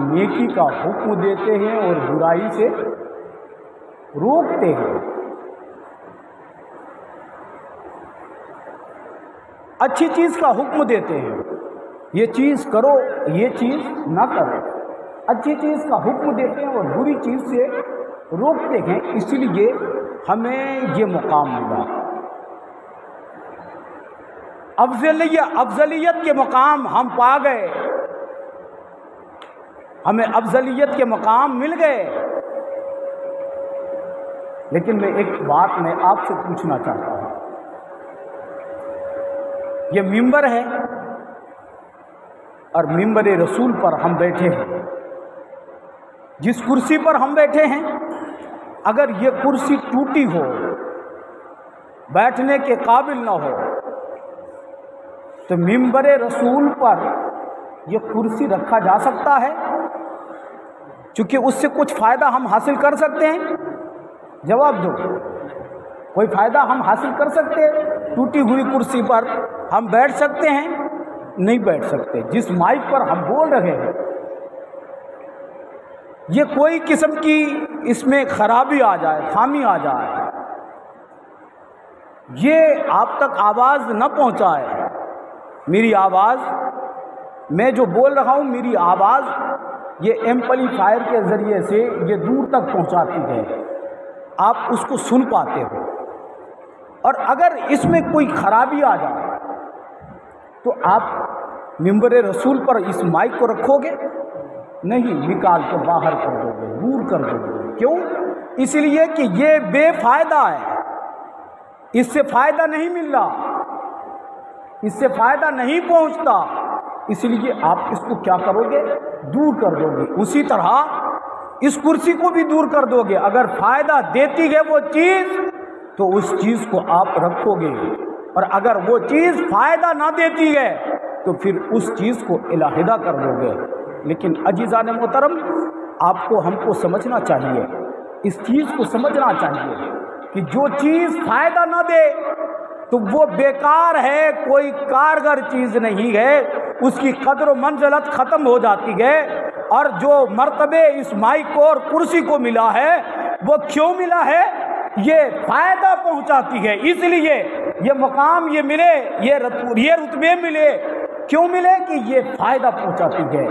نیکی کا حکم دیتے ہیں اور برائی سے روکتے ہیں۔ اچھی چیز کا حکم دیتے ہیں، یہ چیز کرو، یہ چیز نہ کرو، اچھی چیز کا حکم دیتے ہیں اور بری چیز سے روکتے ہیں، اس لیے ہمیں یہ مقام ملا۔ افضلیت کے مقام ہم پا گئے، ہمیں افضلیت کے مقام مل گئے۔ لیکن میں ایک بات میں آپ سے پوچھنا چاہتا ہوں، یہ ممبر ہے اور ممبر رسول پر ہم بیٹھے ہیں، جس کرسی پر ہم بیٹھے ہیں اگر یہ کرسی ٹوٹی ہو، بیٹھنے کے قابل نہ ہو، تو ممبر رسول پر یہ کرسی رکھا جا سکتا ہے چونکہ اس سے کچھ فائدہ ہم حاصل کر سکتے ہیں؟ جواب دو، کوئی فائدہ ہم حاصل کر سکتے ہیں؟ ٹوٹی ہوئی کرسی پر ہم بیٹھ سکتے ہیں؟ نہیں بیٹھ سکتے۔ جس مائک پر ہم بول رہے ہیں یہ کوئی قسم کی اس میں خرابی آ جائے، خامی آ جائے، یہ آپ تک آواز نہ پہنچائے، میری آواز، میں جو بول رہا ہوں میری آواز یہ ایمپلیفائر کے ذریعے سے یہ دور تک پہنچاتی ہے، آپ اس کو سن پاتے ہو، اور اگر اس میں کوئی خرابی آ جائے تو آپ ممبر رسول پر اس مائک کو رکھو گے؟ نہیں، نکال کے باہر کر دو گے، دور کر دو گے۔ کیوں؟ اس لیے کہ یہ بے فائدہ ہے، اس سے فائدہ نہیں مل رہا، اس سے فائدہ نہیں پہنچتا، اس لیے آپ اس کو کیا کرو گے؟ دور کر دو گے۔ اسی طرح اس کرسی کو بھی دور کر دو گے، اگر فائدہ دیتی ہے وہ چیز تو اس چیز کو آپ رکھو گے، اور اگر وہ چیز فائدہ نہ دیتی ہے تو پھر اس چیز کو علیحدہ کر دو گے۔ لیکن عزیزان محترم، آپ کو ہم کو سمجھنا چاہیے، اس چیز کو سمجھنا چاہیے کہ جو چیز فائدہ نہ دے تو وہ بیکار ہے، کوئی کارگر چیز نہیں ہے، اس کی قدر و منزلت ختم ہو جاتی ہے۔ اور جو مرتبے اس مائک کو اور کرسی کو ملا ہے وہ کیوں ملا ہے؟ یہ فائدہ پہنچاتی ہے، اس لیے یہ مقام یہ ملے، یہ رتبے ملے، کیوں ملے؟ کہ یہ فائدہ پہنچاتی ہے،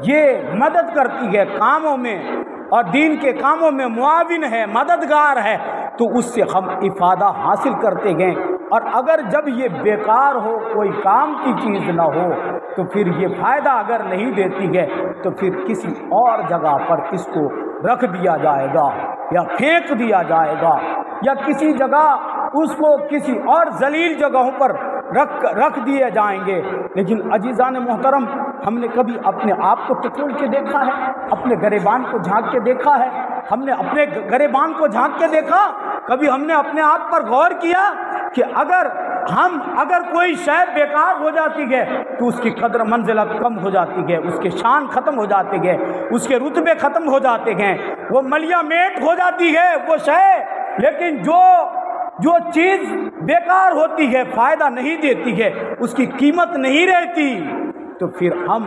یہ مدد کرتی ہے کاموں میں، اور دین کے کاموں میں معاون ہے، مددگار ہے، تو اس سے ہم افادہ حاصل کرتے گئے۔ اور اگر جب یہ بیکار ہو، کوئی کام کی چیز نہ ہو، تو پھر یہ فائدہ اگر نہیں دیتی ہے تو پھر کسی اور جگہ پر اس کو رکھ دیا جائے گا یا پھینک دیا جائے گا، یا کسی جگہ اس کو کسی اور ذلیل جگہوں پر رکھ دیے جائیں گے۔ لیکن عزیزان محترم، ہم نے کبھی اپنے آپ کو ٹٹول کے دیکھا ہے؟ اپنے گریبان کو جھانک کے دیکھا ہے؟ ہم نے اپنے گریبان کو جھانک کے دیکھا؟ کبھی ہم نے اپنے آپ پر غور کیا کہ اگر کوئی شے بیکار ہو جاتی ہے تو اس کی قدر منزلت کم ہو جاتی ہے، اس کے شان ختم ہو جاتے ہیں، اس کے رتبے ختم ہو جاتے ہیں، وہ ملیا میٹ ہو جاتی ہے وہ شے۔ لیکن جو چیز بیکار ہوتی ہے، فائدہ نہیں دیتی ہے، اس کی قیمت نہیں رہتی، تو پھر ہم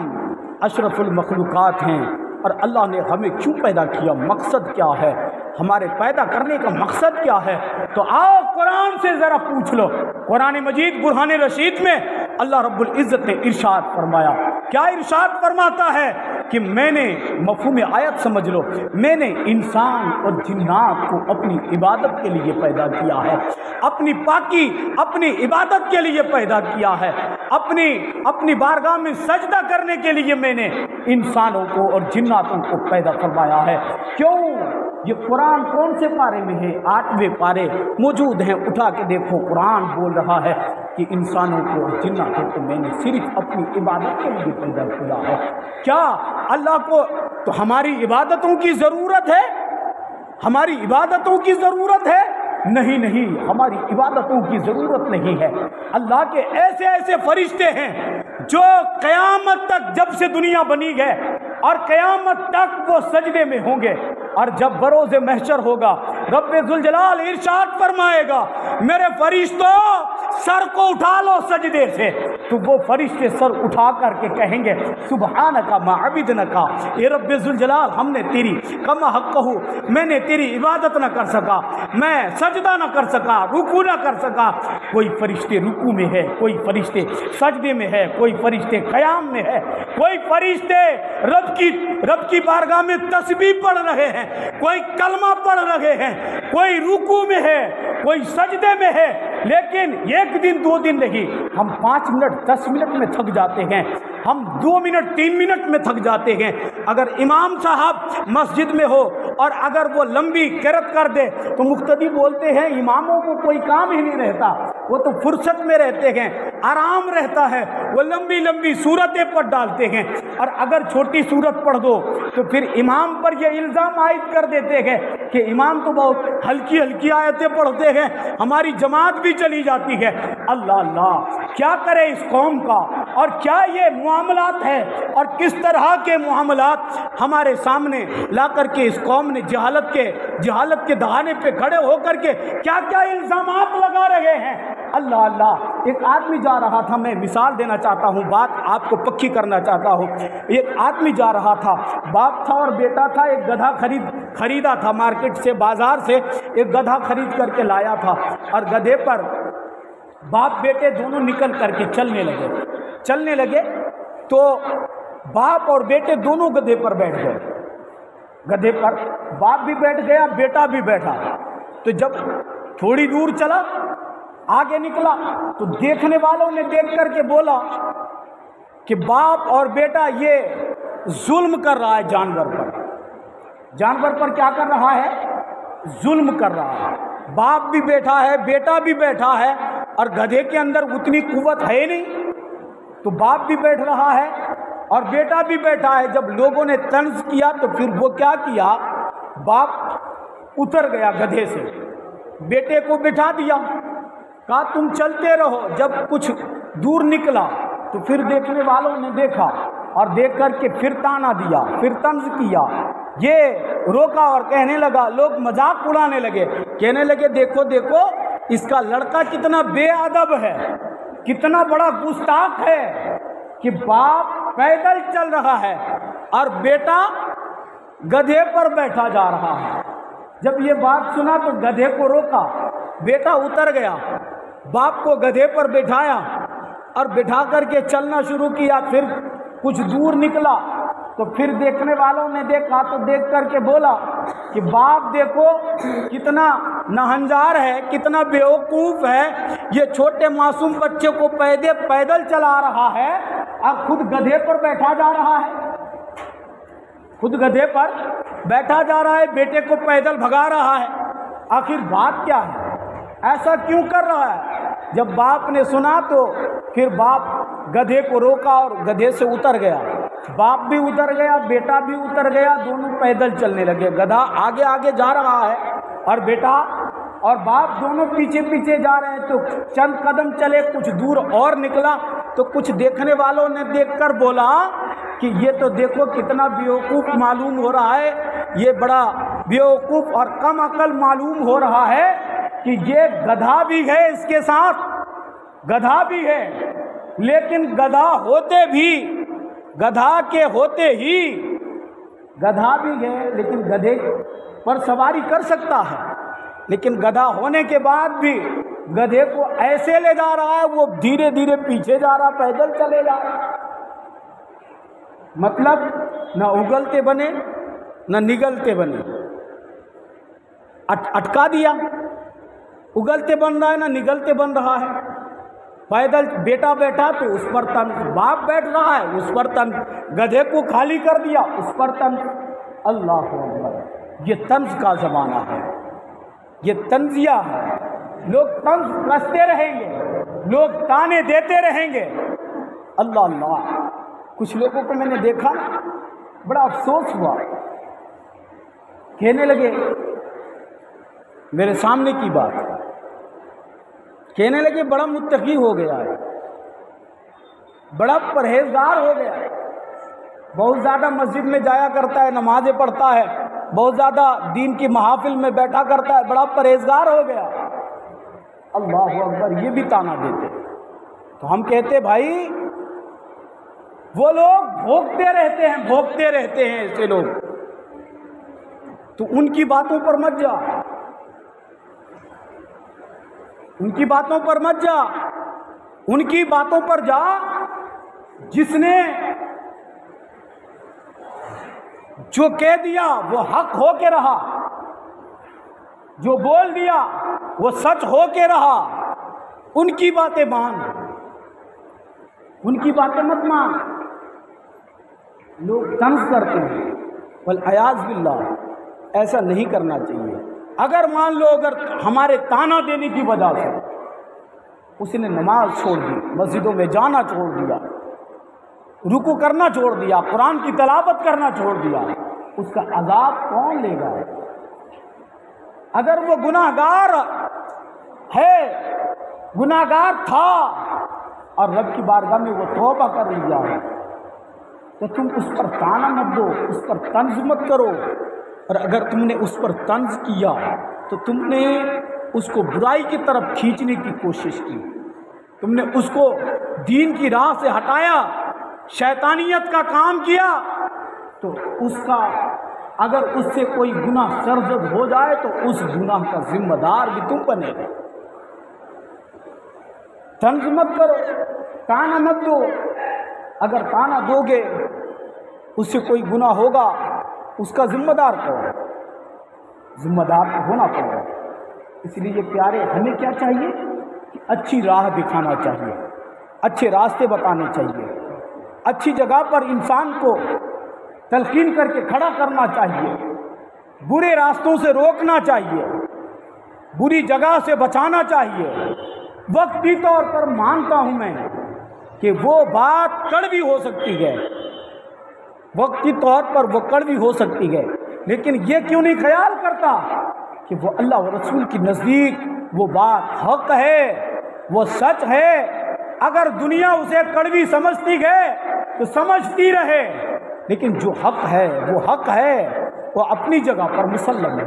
اشرف المخلوقات ہیں۔ اور اللہ نے ہمیں کیوں پیدا کیا؟ مقصد کیا ہے؟ ہمارے پیدا کرنے کا مقصد کیا ہے؟ تو آؤ قرآن سے ذرا پوچھ لو۔ قرآن مجید برہان رشید میں اللہ رب العزت نے ارشاد فرمایا، کیا ارشاد فرماتا ہے کہ میں نے، مفہوم آیت سمجھ لو، میں نے انسان اور جنات کو اپنی عبادت کے لیے پیدا کیا ہے، اپنی پاکی، اپنی عبادت کے لیے پیدا کیا ہے، اپنی بارگاہ میں سجدہ کرنے کے لیے میں نے انسانوں کو اور جناتوں کو پیدا فرمایا ہے۔ کیوں؟ یہ قرآن کون سے پارے میں ہے؟ 8ویں پارے موجود ہیں، اٹھا کے دیکھو، قرآن بول رہا ہے کہ انسانوں کو اور جناتوں کو میں نے صرف اپنی عبادت کے لیے پیدا کیا ہے۔ کیا اللہ کو تو ہماری عبادتوں کی ضرورت ہے؟ ہماری عبادتوں کی ضرورت ہے؟ نہیں، ہماری عبادتوں کی ضرورت نہیں ہے۔ اللہ کے ایسے ایسے فرشتے ہیں جو قیامت تک، جب سے دنیا بنی ہے اور قیامت تک وہ سجدے میں ہوں گے، اور جب بروز محشر ہوگا، رب ذوالجلال ارشاد فرمائے گا میرے فرشتوں سر کو اٹھا لو سجدے سے، تو وہ فرشتے سر اٹھا کر کے کہیں گے سبحانک ما عبدنک، اے رب ذوالجلال ہم نے تیری کما حق ہو، میں نے تیری عبادت نہ کر سکا، میں سجدہ نہ کر سکا، رکوع نہ کر سکا۔ کوئی فرشتے رکوع میں ہے، کوئی فرشتے سجدے میں ہے، کوئی فرشتے قیام میں ہے، کوئی فرشتے رب کی بارگاہ میں تسبیح پڑھ رہے ہیں، کوئی کلمہ پڑھ رہے ہیں، کوئی رکوع میں ہے، کوئی سجدے میں ہے۔ لیکن ایک دن 2 دن نہیں، ہم 5 منٹ 10 منٹ میں تھک جاتے ہیں، ہم 2 منٹ 3 منٹ میں تھک جاتے ہیں۔ اگر امام صاحب مسجد میں ہو اور اگر وہ لمبی قرات کر دے تو مقتدی بولتے ہیں اماموں کو کوئی کام ہی نہیں رہتا، وہ تو فرصت میں رہتے ہیں، آرام رہتا ہے، وہ لمبی لمبی صورتیں پڑھ ڈالتے ہیں، اور اگر چھوٹی صورت پڑھ دو تو پھر امام پر یہ الزام عائد کر دیتے ہیں کہ امام تو بہت ہلکی ہلکی آیتیں پڑھتے ہیں، ہماری جماعت بھی چلی جاتی ہے۔ اللہ اللہ، کیا کرے اس قوم کا، اور کیا یہ معاملات ہے، اور کس طرح کے معاملات ہمارے سامنے لا کر کے اس قوم نے جہالت کے دہانے پہ کھڑے ہو کر کے کیا کیا الزامات لگا رہے ہیں۔ اللہ اللہ، ایک آدمی جا رہا تھا، میں مثال دینا چاہتا ہوں، بات آپ کو پکی کرنا چاہتا ہوں۔ ایک آدمی جا رہا تھا، باپ تھا اور بیٹا تھا، ایک گدھا خریدا تھا مارکیٹ سے، بازار سے ایک گدھا خرید کر کے لایا تھا، اور گدھے پر باپ بیٹے دونوں نکل کر کے چلنے لگے تو باپ اور بیٹے دونوں گدھے پر بیٹھ گئے، گدھے پر باپ بھی بیٹھ گیا، بیٹا بھی بیٹھا۔ تو جب تھوڑی دور چلا، آگے نکلا تو دیکھنے والوں نے دیکھ کر کے بولا کہ باپ اور بیٹا یہ ظلم کر رہا ہے جانور پر کیا کر رہا ہے؟ ظلم کر رہا ہے۔ باپ بھی بیٹھا ہے، بیٹا بھی بیٹھا ہے، اور گدھے کے اندر اتنی قوت ہے نہیں، تو باپ بھی بیٹھ رہا ہے اور بیٹا بھی بیٹھا ہے۔ جب لوگوں نے طنز کیا تو پھر وہ کیا کیا، باپ اتر گیا گدھے سے، بیٹے کو بٹھا دیا، کہا تم چلتے رہو۔ جب کچھ دور نکلا تو پھر دیکھنے والوں نے دیکھا، اور دیکھ کر کے پھر تانا دیا، پھر طنز کیا، یہ روکا اور کہنے لگا، لوگ مذاق اڑانے لگے، کہنے لگے دیکھو دیکھو اس کا لڑکا کتنا بے ادب ہے، کتنا بڑا گستاخ ہے کہ باپ پیدل چل رہا ہے اور بیٹا گدھے پر بیٹھا جا رہا ہے۔ جب یہ بات سنا تو گدھے کو روکا، بیٹا اتر گیا، باپ کو گدھے پر بٹھایا اور بٹھا کر کے چلنا شروع کیا۔ پھر کچھ دور نکلا تو پھر دیکھنے والوں نے دیکھا تو دیکھ کر کے بولا کہ باپ دیکھو کتنا ناہنجار ہے، کتنا بیوقوف ہے، یہ چھوٹے معصوم بچے کو پیدل چلا رہا ہے اور خود گدھے پر بیٹھا جا رہا ہے، خود گدھے پر بیٹھا جا رہا ہے، بیٹے کو پیدل بھگا رہا ہے۔ آخر بات کیا ہے، ایسا کیوں کر رہا ہے؟ جب باپ نے سنا تو پھر باپ گدھے کو روکا اور گدھے سے اتر گیا، باپ بھی اتر گیا، بیٹا بھی اتر گیا، دونوں پیدل چلنے لگے۔ گدھا آگے آگے جا رہا ہے اور بیٹا اور باپ دونوں پیچھے پیچھے جا رہے ہیں۔ تو چند قدم چلے، کچھ دور اور نکلا تو کچھ دیکھنے والوں نے دیکھ کر بولا کہ یہ تو دیکھو کتنا بیوقوف معلوم ہو رہا ہے، یہ بڑا بیوقوف اور کم عقل معلوم ہو رہا ہے کہ یہ گدھا بھی ہے، اس کے ساتھ گدھا بھی ہے، لیکن گدھا ہوتے بھی، گدھا کے ہوتے ہی گدھا بھی ہے، لیکن گدھے پر سواری کر سکتا ہے، لیکن گدھا ہونے کے بعد بھی گدھے کو ایسے لے جا رہا ہے، وہ دھیرے دھیرے پیچھے جا رہا، پیدل چلے جا رہا۔ مطلب نہ اگلتے بنے نہ نگلتے بنے، اٹکا دیا، اگلتے بن رہا ہے نہ نگلتے بن رہا ہے۔ پیدل بیٹا بیٹھا تو اس پر تن، باپ بیٹھ رہا ہے اس پر تن، گدھے کو خالی کر دیا اس پر تن۔ اللہ اکبر، یہ طنز کا زمانہ ہے، یہ طنزیہ ہے، لوگ طنز کستے رہیں گے، لوگ تانے دیتے رہیں گے۔ اللہ اللہ، کچھ لوگوں کو میں نے دیکھا، بڑا افسوس ہوا، کہنے لگے، میرے سامنے کی بات کہنے لگے بڑا متقی ہو گیا ہے، بڑا پرہیزگار ہو گیا ہے، بہت زیادہ مسجد میں جایا کرتا ہے، نمازیں پڑھتا ہے، بہت زیادہ دین کی محافل میں بیٹھا کرتا ہے، بڑا پرہیزگار ہو گیا، اللہ اکبر، یہ بھی تانا دیتے۔ تو ہم کہتے بھائی وہ لوگ بھوکتے رہتے ہیں ایسے لوگ، تو ان کی باتوں پر مت جا، ان کی باتوں پر مت جا، ان کی باتوں پر جا جس نے جو کہہ دیا وہ حق ہو کے رہا، جو بول دیا وہ سچ ہو کے رہا، ان کی باتیں مان، ان کی باتیں مت مان۔ لوگ طنز کرتے ہیں، والعیاذ باللہ ایسا نہیں کرنا چاہیے۔ اگر مان لو اگر ہمارے تانا دینے کی وجہ سے اس نے نماز چھوڑ دی، مسجدوں میں جانا چھوڑ دیا، رکوع کرنا چھوڑ دیا، قرآن کی تلاوت کرنا چھوڑ دیا، اس کا عذاب کون لے گا؟ اگر وہ گناہگار ہے، گناہگار تھا اور رب کی بارگاہ میں وہ توبہ کر لیا ہے، تو تم اس پر تانا مت دو، اس پر طنز مت کرو۔ اور اگر تم نے اس پر طنز کیا تو تم نے اس کو برائی کی طرف کھینچنے کی کوشش کی، تم نے اس کو دین کی راہ سے ہٹایا، شیطانیت کا کام کیا، تو اس کا اگر اس سے کوئی گناہ سرزد ہو جائے تو اس گناہ کا ذمہ دار بھی تم بنے گا۔ طنز مت کرو، تانا مت دو۔ اگر تانا دو گے اس سے کوئی گناہ ہوگا، اس کا ذمہ دار کون؟ ذمہ دار تو ہونا پڑے گا۔ اس لیے پیارے ہمیں کیا چاہیے کہ اچھی راہ دکھانا چاہیے، اچھے راستے بتانے چاہیے، اچھی جگہ پر انسان کو تلقین کر کے کھڑا کرنا چاہیے، برے راستوں سے روکنا چاہیے، بری جگہ سے بچانا چاہیے۔ وقتی طور پر مانتا ہوں میں کہ وہ بات کڑوی ہو سکتی ہے، وقتی طور پر وہ کڑوی ہو سکتی ہے، لیکن یہ کیوں نہیں خیال کرتا کہ وہ اللہ و رسول کی نزدیک وہ بات حق ہے، وہ سچ ہے۔ اگر دنیا اسے کڑوی سمجھتی ہے تو سمجھتی رہے، لیکن جو حق ہے وہ حق ہے، وہ اپنی جگہ پر مسلم ہے،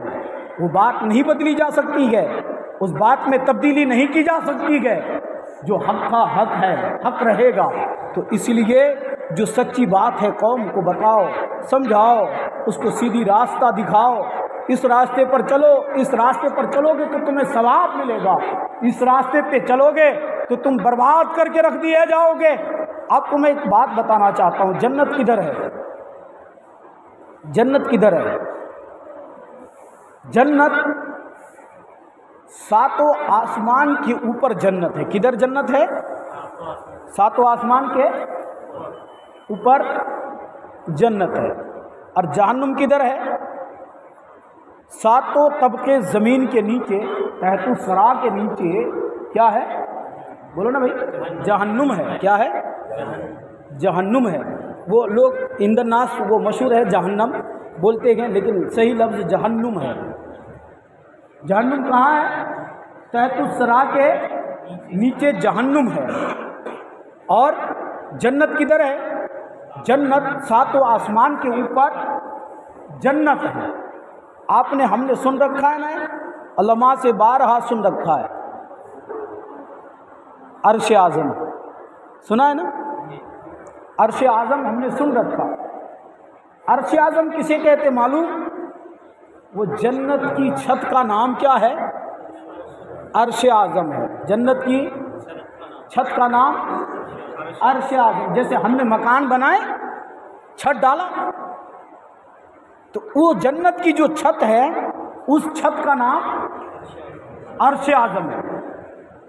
وہ بات نہیں بدلی جا سکتی ہے، اس بات میں تبدیلی نہیں کی جا سکتی ہے۔ جو حق کا حق ہے، حق رہے گا۔ تو اس لیے جو سچی بات ہے قوم کو بتاؤ، سمجھاؤ، اس کو سیدھی راستہ دکھاؤ، اس راستے پر چلو، اس راستے پر چلو گے تو تمہیں ثواب ملے گا، اس راستے پہ چلو گے تو تم برباد کر کے رکھ دیے جاؤ گے۔ اب تمہیں ایک بات بتانا چاہتا ہوں، جنت کدھر ہے؟ جنت کدھر ہے؟ جنت ساتوں آسمان کے اوپر جنت ہے۔ کدھر جنت ہے؟ ساتوں آسمان کے اوپر جنت ہے۔ اور جہنم کدھر ہے؟ ساتوں طبقے زمین کے نیچے، تحت الثری کے نیچے کیا ہے؟ بولو نا بھائی، جہنم ہے۔ کیا ہے؟ جہنم ہے۔ وہ لوگ اندرناس وہ مشہور ہے جہنم بولتے ہیں، لیکن صحیح لفظ جہنم ہے۔ جہنم کہاں ہے؟ تحت الثری کے نیچے جہنم ہے۔ اور جنت کدھر ہے؟ جنت ساتوں آسمان کے اوپر جنت ہے۔ آپ نے ہم نے سن رکھا ہے نا، علماء سے بارہا سن رکھا ہے، عرش اعظم سنا ہے نا؟ عرش اعظم ہم نے سن رکھا۔ عرش اعظم کسے کہتے معلوم؟ وہ جنت کی چھت کا نام کیا ہے؟ عرش اعظم ہے۔ جنت کی چھت کا نام عرش اعظم۔ جیسے ہم نے مکان بنائے، چھت ڈالا، تو وہ جنت کی جو چھت ہے اس چھت کا نام عرش اعظم ہے۔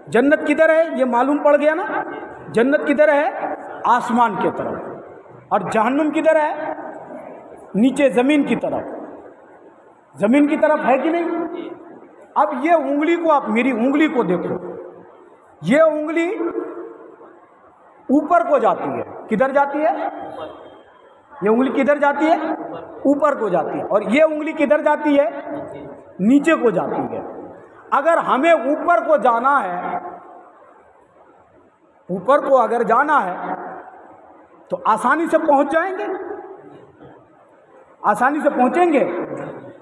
جنت کدھر ہے یہ معلوم پڑ گیا نا؟ جنت کدھر ہے؟ آسمان کی طرف۔ اور جہنم کدھر ہے؟ نیچے زمین کی طرف۔ زمین کی طرف ہے کہ نہیں؟ اب یہ انگلی کو، آپ میری انگلی کو دیکھو، یہ انگلی اوپر کو جاتی ہے۔ کدھر جاتی ہے؟ یہ انگلی کدھر جاتی ہے؟ اوپر کو جاتی ہے۔ اور یہ انگلی کدھر جاتی ہے؟ نیچے کو جاتی ہے۔ اگر ہمیں اوپر کو جانا ہے، اوپر کو اگر جانا ہے تو آسانی سے پہنچ جائیں گے؟ آسانی سے پہنچیں گے؟